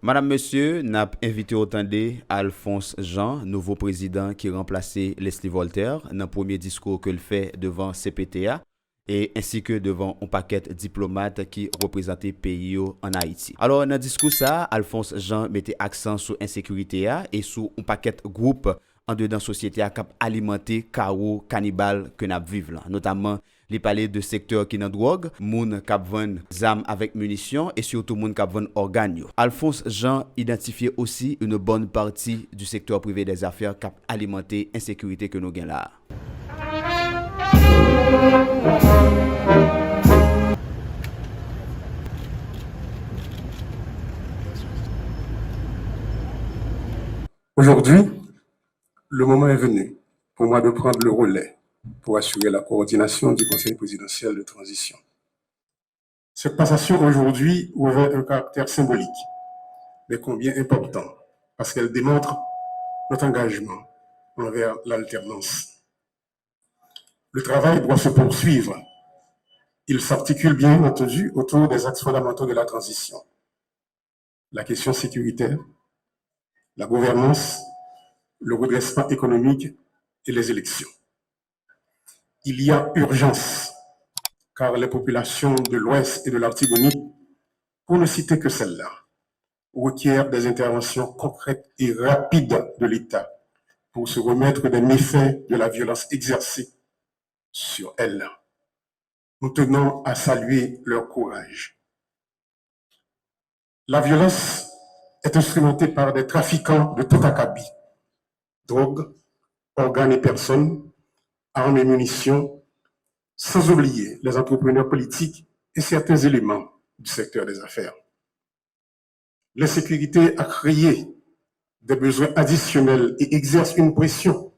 Madame, Monsieur, n'a invité au tendez Alphonse Jean, nouveau président qui remplaçait Leslie Voltaire dans le premier discours qu'il fait devant CPTA et ainsi que devant un paquet de diplomates qui représentaient le pays en Haïti. Alors, dans le discours ça, Alphonse Jean mettait accent sur l'insécurité et sur un paquet de groupes en dedans la société qui alimenter chaos cannibale que nous vivons là, notamment les palais de secteur qui dans drogue, moun k'ap vend zam avec munitions et surtout moun k'ap vend organes. Alphonse Jean identifiait aussi une bonne partie du secteur privé des affaires qui a alimenté l'insécurité que nous avons là. Aujourd'hui, le moment est venu pour moi de prendre le relais pour assurer la coordination du Conseil présidentiel de transition. Cette passation aujourd'hui revêt un caractère symbolique, mais combien important, parce qu'elle démontre notre engagement envers l'alternance. Le travail doit se poursuivre. Il s'articule bien entendu autour des axes fondamentaux de la transition. La question sécuritaire, la gouvernance, le redressement économique et les élections. Il y a urgence, car les populations de l'Ouest et de l'Artibonite, pour ne citer que celles-là, requièrent des interventions concrètes et rapides de l'État pour se remettre des méfaits de la violence exercée sur elles. Nous tenons à saluer leur courage. La violence est instrumentée par des trafiquants de tout acabit, drogue, organes et personnes, armes et munitions, sans oublier les entrepreneurs politiques et certains éléments du secteur des affaires. L'insécurité a créé des besoins additionnels et exerce une pression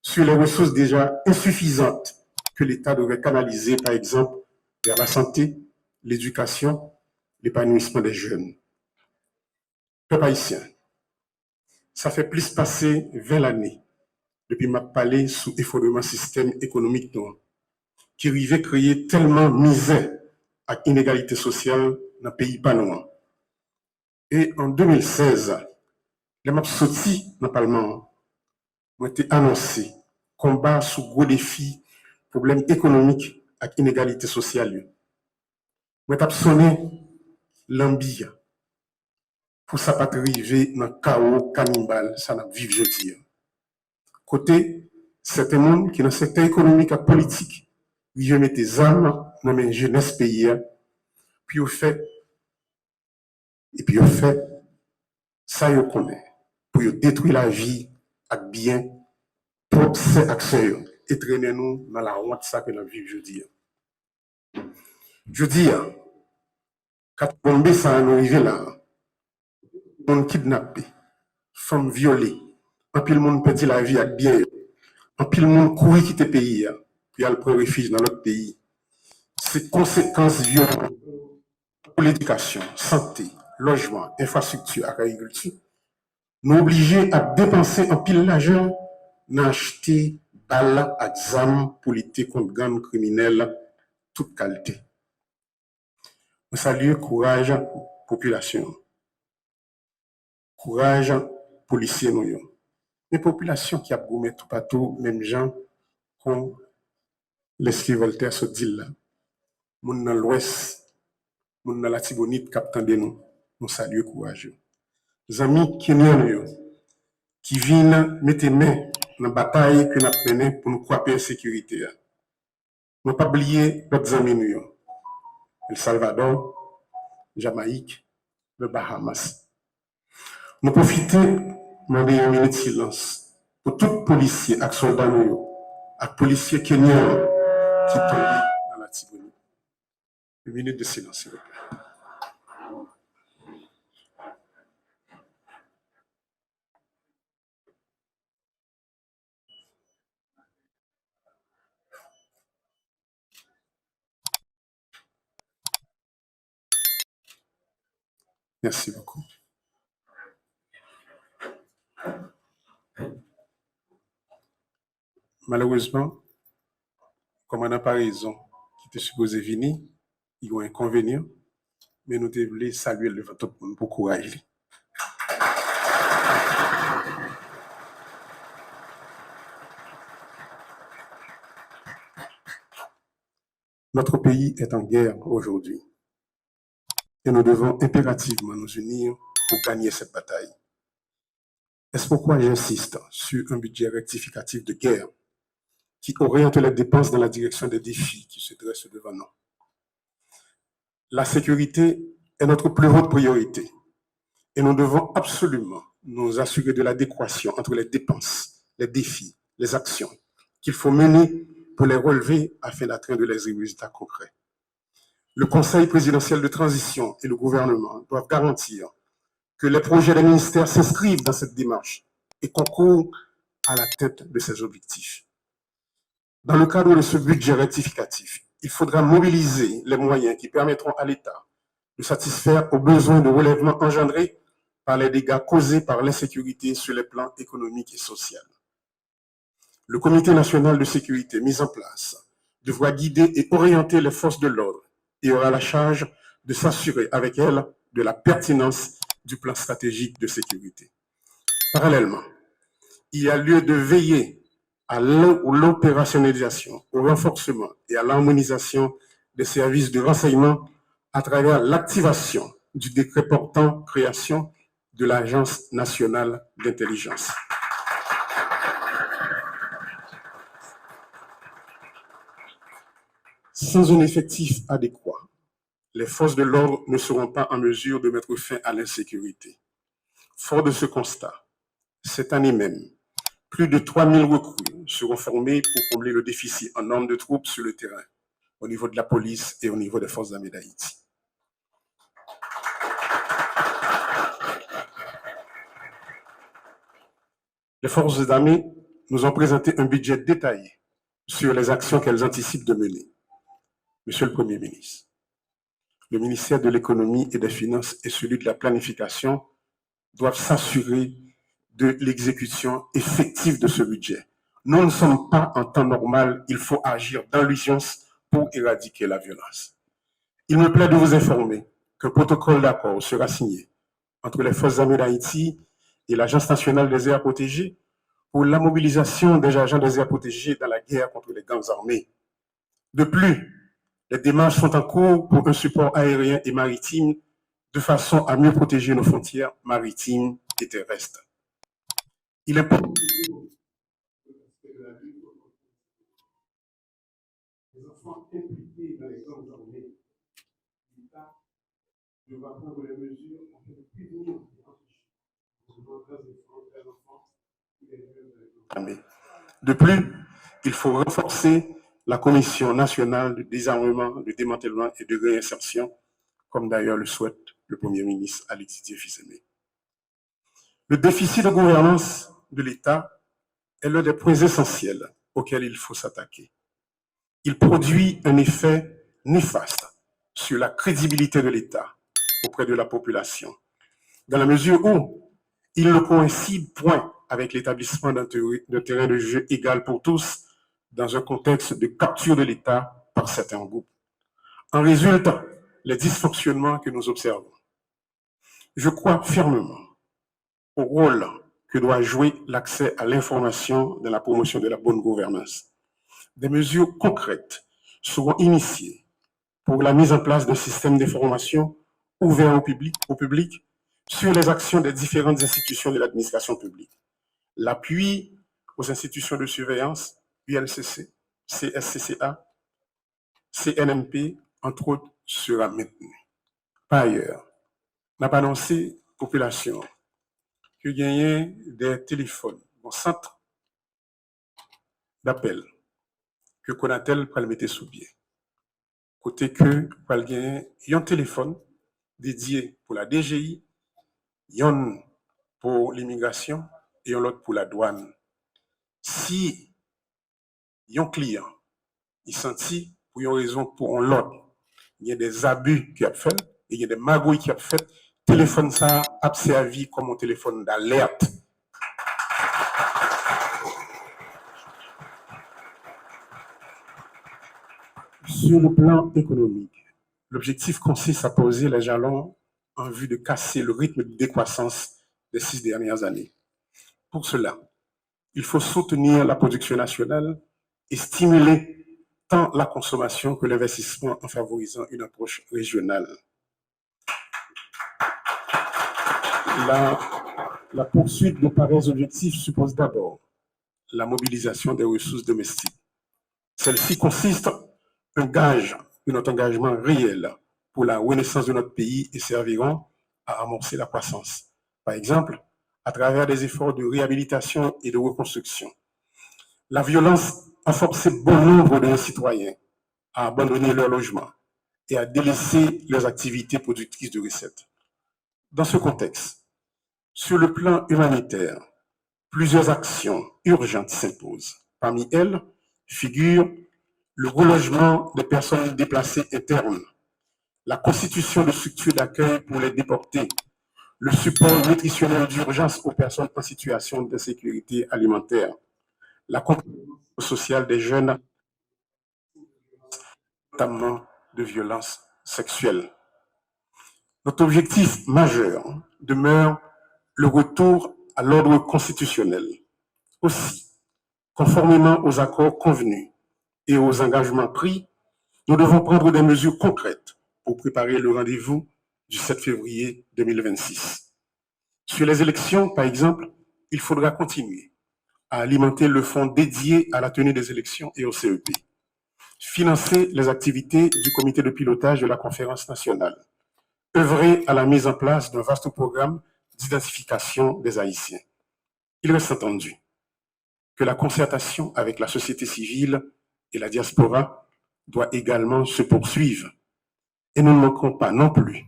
sur les ressources déjà insuffisantes que l'État devrait canaliser, par exemple, vers la santé, l'éducation, l'épanouissement des jeunes. Peuple haïtien, ça fait plus passer 20 années depuis ma parlé sous effondrement système économique qui arrivait créer tellement misère et inégalité sociale dans le pays panois. Et en 2016, les maps sortis dans le Parlement ont été annoncés combat sous gros défis, problèmes économiques et inégalité sociale. Moi, j'ai sonné l'ambi pour ça pas arriver dans le chaos cannibale, ça n'a vivre jeudi. Côté, certains monde qui dans le secteur économique et politique, ils mettent des armes dans les jeunesse pays, puis au fait, ça ils connaît, pour détruire la vie avec bien, propre ces actions et traîner nous dans la honte ça que nous vivons jeudi. Jeudi, quand bombe ça nous arrive là, on kidnappé, femmes violées, en pile monde perdit la vie avec bien, en pile monde courir quitter le pays, puis aller prendre refuge dans l'autre pays. Ces conséquences violentes pour l'éducation, santé, logement, infrastructure, agriculture, nous obligés à dépenser en pile l'argent dans acheter balles et examens pour lutter contre gang criminels toute qualité. Nous saluons courage population, courage policiers nous. Les populations qui a gommé tout partout, même gens qu'on Leslie Voltaire se dit là. Moun dans l'ouest, moun dans la Tibonite captain de nous, nous saluons courage. Les amis kenyans qui viennent mettre main dans la bataille que nous avons menée pour nous croiser la sécurité. Nous ne pas oublier d'autres amis nous. El Salvador, Jamaïque, le Bahamas. Nous profitons de une minute de silence pour tous policiers et soldats nous, et policiers kenyans qui tombent dans la Tibonite. Une minute de silence, s'il vous plaît. Merci beaucoup. Malheureusement, comme on n'a pas raison, qui était supposé venir, il y a un inconvénient, mais nous devons saluer le devant tout le monde pour courage. Notre pays est en guerre aujourd'hui et nous devons impérativement nous unir pour gagner cette bataille. C'est pourquoi j'insiste sur un budget rectificatif de guerre qui oriente les dépenses dans la direction des défis qui se dressent devant nous. La sécurité est notre plus haute priorité et nous devons absolument nous assurer de l'adéquation entre les dépenses, les défis, les actions qu'il faut mener pour les relever afin d'atteindre les résultats concrets. Le Conseil présidentiel de transition et le gouvernement doivent garantir que les projets des ministères s'inscrivent dans cette démarche et concourent à l'atteinte de ces objectifs. Dans le cadre de ce budget rectificatif, il faudra mobiliser les moyens qui permettront à l'État de satisfaire aux besoins de relèvement engendrés par les dégâts causés par l'insécurité sur les plans économiques et sociaux. Le Comité national de sécurité mis en place devra guider et orienter les forces de l'ordre et aura la charge de s'assurer avec elles de la pertinence du plan stratégique de sécurité. Parallèlement, il y a lieu de veiller à l'opérationnalisation, au renforcement et à l'harmonisation des services de renseignement à travers l'activation du décret portant création de l'Agence nationale d'intelligence. Sans un effectif adéquat, les forces de l'ordre ne seront pas en mesure de mettre fin à l'insécurité. Fort de ce constat, cette année même, plus de 3000 recrues seront formées pour combler le déficit en nombre de troupes sur le terrain, au niveau de la police et au niveau des forces armées d'Haïti. Les forces armées nous ont présenté un budget détaillé sur les actions qu'elles anticipent de mener. Monsieur le Premier ministre, le ministère de l'Économie et des Finances et celui de la Planification doivent s'assurer de l'exécution effective de ce budget. Nous ne sommes pas en temps normal, il faut agir dans l'urgence pour éradiquer la violence. Il me plaît de vous informer qu'un protocole d'accord sera signé entre les forces armées d'Haïti et l'Agence nationale des aires protégées pour la mobilisation des agents des aires protégées dans la guerre contre les gangs armés. De plus, les démarches sont en cours pour un support aérien et maritime de façon à mieux protéger nos frontières maritimes et terrestres. Il est important les enfants impliqués dans les gangs armés, l'État devra prendre les mesures afin de prévenir et empêcher les enfants qui les jeunes dans les gangs armés. De plus, il faut renforcer la Commission nationale de désarmement, de démantèlement et de réinsertion, comme d'ailleurs le souhaite le Premier ministre Alexis Dié-Fils-Aimé. Le déficit de gouvernance de l'État est l'un des points essentiels auxquels il faut s'attaquer. Il produit un effet néfaste sur la crédibilité de l'État auprès de la population, dans la mesure où il ne coïncide point avec l'établissement d'un terrain de jeu égal pour tous dans un contexte de capture de l'État par certains groupes. En résultent les dysfonctionnements que nous observons. Je crois fermement au rôle que doit jouer l'accès à l'information dans la promotion de la bonne gouvernance. Des mesures concrètes seront initiées pour la mise en place d'un système d'information ouvert au public sur les actions des différentes institutions de l'administration publique. L'appui aux institutions de surveillance, ULCC, CSCCA, CNMP, entre autres, sera maintenu. Par ailleurs, on a annoncé aux populations que gagner des téléphones au centre d'appel que Konatel va le mettre sous pied. Côté que va gagner un téléphone dédié pour la DGI, un pour l'immigration et un autre pour la douane. Si un client il sentit pour une raison pour l'autre, il y a des abus qui a fait, et il y a des magouilles qui a fait, téléphone ça a servi comme un téléphone d'alerte. Sur le plan économique, l'objectif consiste à poser les jalons en vue de casser le rythme de décroissance des 6 dernières années. Pour cela, il faut soutenir la production nationale et stimuler tant la consommation que l'investissement en favorisant une approche régionale. La poursuite de pareils objectifs suppose d'abord la mobilisation des ressources domestiques. Celle-ci consiste un gage de notre engagement réel pour la renaissance de notre pays et serviront à amorcer la croissance. Par exemple, à travers des efforts de réhabilitation et de reconstruction. La violence a forcé bon nombre de nos citoyens à abandonner leur logement et à délaisser leurs activités productrices de recettes. Dans ce contexte, sur le plan humanitaire, plusieurs actions urgentes s'imposent. Parmi elles figurent le relogement des personnes déplacées internes, la constitution de structures d'accueil pour les déportés, le support nutritionnel d'urgence aux personnes en situation d'insécurité alimentaire, l'accompagnement social des jeunes, notamment de violences sexuelles. Notre objectif majeur demeure le retour à l'ordre constitutionnel. Aussi, conformément aux accords convenus et aux engagements pris, nous devons prendre des mesures concrètes pour préparer le rendez-vous du 7 février 2026. Sur les élections, par exemple, il faudra continuer à alimenter le fonds dédié à la tenue des élections et au CEP, financer les activités du comité de pilotage de la conférence nationale, œuvrer à la mise en place d'un vaste programme d'identification des Haïtiens. Il reste entendu que la concertation avec la société civile et la diaspora doit également se poursuivre. Et nous ne manquerons pas non plus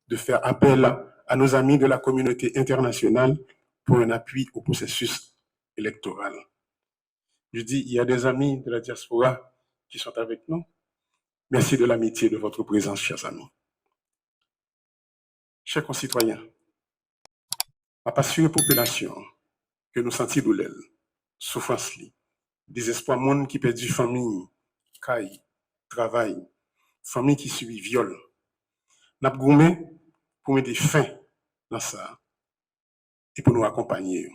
de faire appel à nos amis de la communauté internationale pour un appui au processus électoral. Je dis, il y a des amis de la diaspora qui sont avec nous. Merci de l'amitié de votre présence, chers amis. Chers concitoyens, ma passion population que nous sentis douleur, souffrance, désespoir, monde qui perdu famille, caille, travail, famille qui subit viol. N'a pas goumé pour mettre fin dans ça et pour nous accompagner.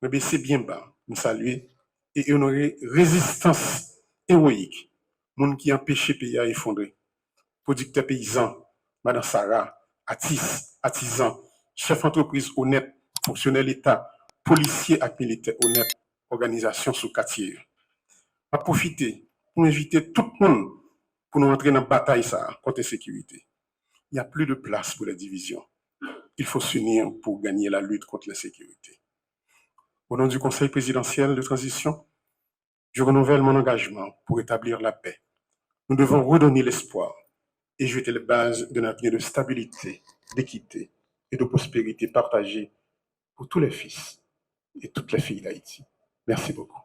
Mais baisser bien bas, nous saluer et honorer résistance héroïque, monde qui empêchait le pays à effondrer. Producteurs paysans, Madame Sarah, artisans, chefs d'entreprise honnêtes, fonctionnaires l'État, policiers et militaires honnêtes, organisations sous quartier. À profiter pour inviter tout le monde pour nous entrer dans la bataille ça, contre l'insécurité. Il n'y a plus de place pour les divisions. Il faut s'unir pour gagner la lutte contre l'insécurité. Au nom du Conseil présidentiel de transition, je renouvelle mon engagement pour établir la paix. Nous devons redonner l'espoir et jeter les bases d'un avenir de stabilité, d'équité et de prospérité partagée pour tous les fils et toutes les filles d'Haïti. Merci beaucoup.